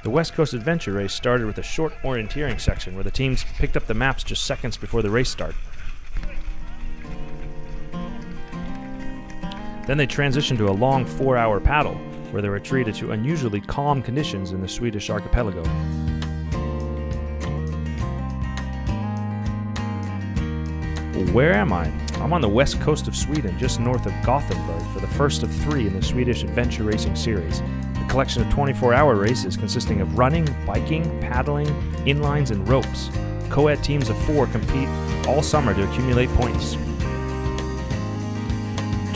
The West Coast Adventure race started with a short orienteering section where the teams picked up the maps just seconds before the race start. Then they transitioned to a long 4-hour paddle, where they were treated to unusually calm conditions in the Swedish archipelago. Where am I? I'm on the west coast of Sweden, just north of Gothenburg, for the first of 3 in the Swedish adventure racing series. A collection of 24-hour races consisting of running, biking, paddling, inlines, and ropes. Co-ed teams of 4 compete all summer to accumulate points.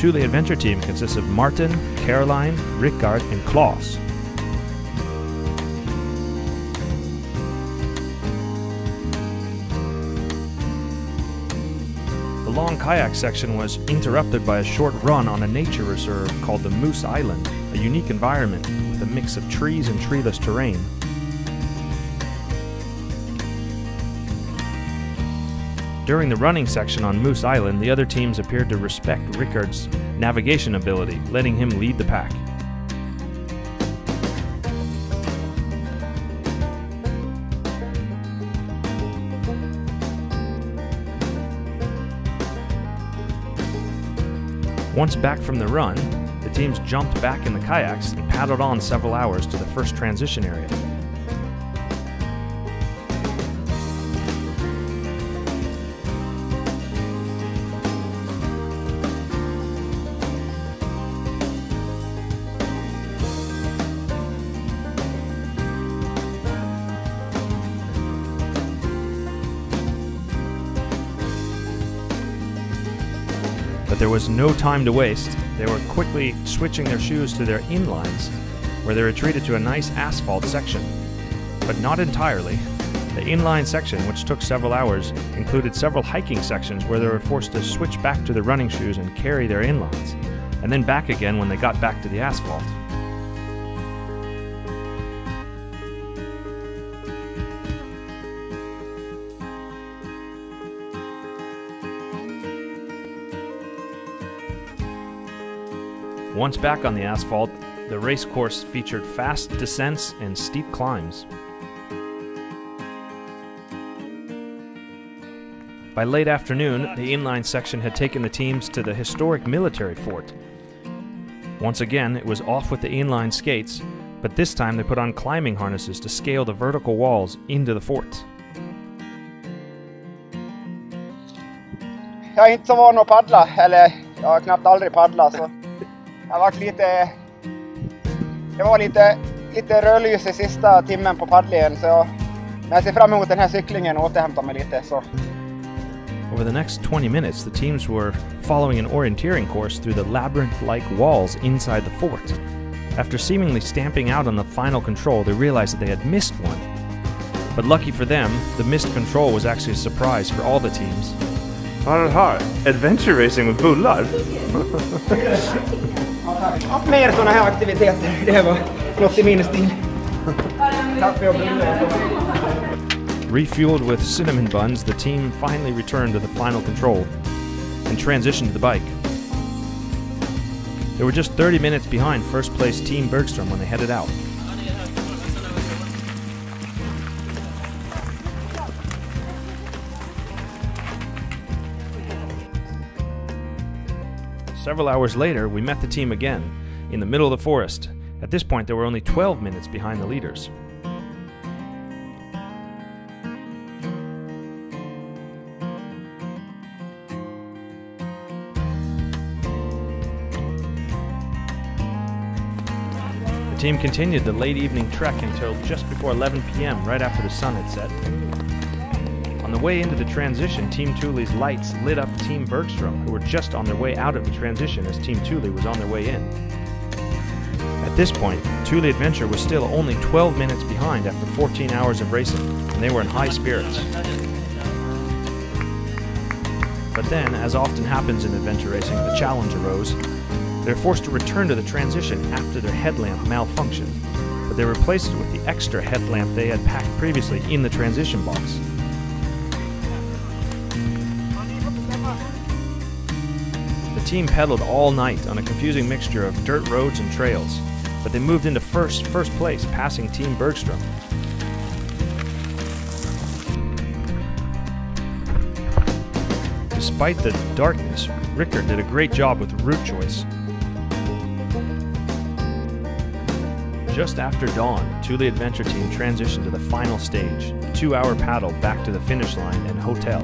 Thule Adventure Team consists of Martin, Caroline, Rickard, and Klaus. The long kayak section was interrupted by a short run on a nature reserve called the Moose Island, a unique environment with a mix of trees and treeless terrain. During the running section on Moose Island, the other teams appeared to respect Rickard's navigation ability, letting him lead the pack. Once back from the run, the teams jumped back in the kayaks and paddled on several hours to the first transition area. But there was no time to waste. They were quickly switching their shoes to their inlines, where they were treated to a nice asphalt section. But not entirely. The inline section, which took several hours, included several hiking sections where they were forced to switch back to their running shoes and carry their inlines, and then back again when they got back to the asphalt. Once back on the asphalt, the race course featured fast descents and steep climbs. By late afternoon, the inline section had taken the teams to the historic military fort. Once again, it was off with the inline skates, but this time they put on climbing harnesses to scale the vertical walls into the fort. Jag är inte så van att paddla, eller jag har knappt aldrig paddlat, så jag var lite rödlys i sista timmen på paddlingen, så jag ser fram emot den här cyklingen och återhämta mig lite. Så. Over the next 20 minutes, the teams were following an orienteering course through the labyrinth-like walls inside the fort. After seemingly stamping out on the final control, they realized that they had missed one. But lucky for them, the missed control was actually a surprise for all the teams. Adventure racing with bullar. Mer sådana här aktiviteter, det var något i min stil. Kaffe och bullar. Refueled with cinnamon buns, the team finally returned to the final control and transitioned to the bike. They were just 30 minutes behind first place Team Bergstrom when they headed out. Several hours later, we met the team again, in the middle of the forest. At this point, they were only 12 minutes behind the leaders. The team continued the late evening trek until just before 11 p.m., right after the sun had set. On the way into the transition, Team Thule's lights lit up Team Bergstrom, who were just on their way out of the transition as Team Thule was on their way in. At this point, Thule Adventure was still only 12 minutes behind after 14 hours of racing, and they were in high spirits. But then, as often happens in adventure racing, the challenge arose. They were forced to return to the transition after their headlamp malfunctioned, but they replaced it with the extra headlamp they had packed previously in the transition box. The team pedaled all night on a confusing mixture of dirt roads and trails, but but they moved into first place, passing Team Bergstrom. Despite the darkness, Rickard did a great job with route choice. Just after dawn, Thule Adventure Team transitioned to the final stage, the 2-hour paddle back to the finish line and hotel.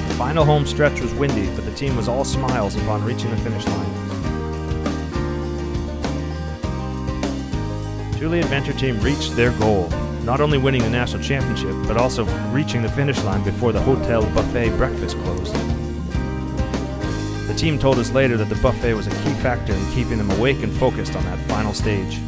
The final home stretch was windy, but the team was all smiles upon reaching the finish line. Thule Adventure Team reached their goal, not only winning the national championship, but also reaching the finish line before the hotel buffet breakfast closed. The team told us later that the buffet was a key factor in keeping them awake and focused on that final stage.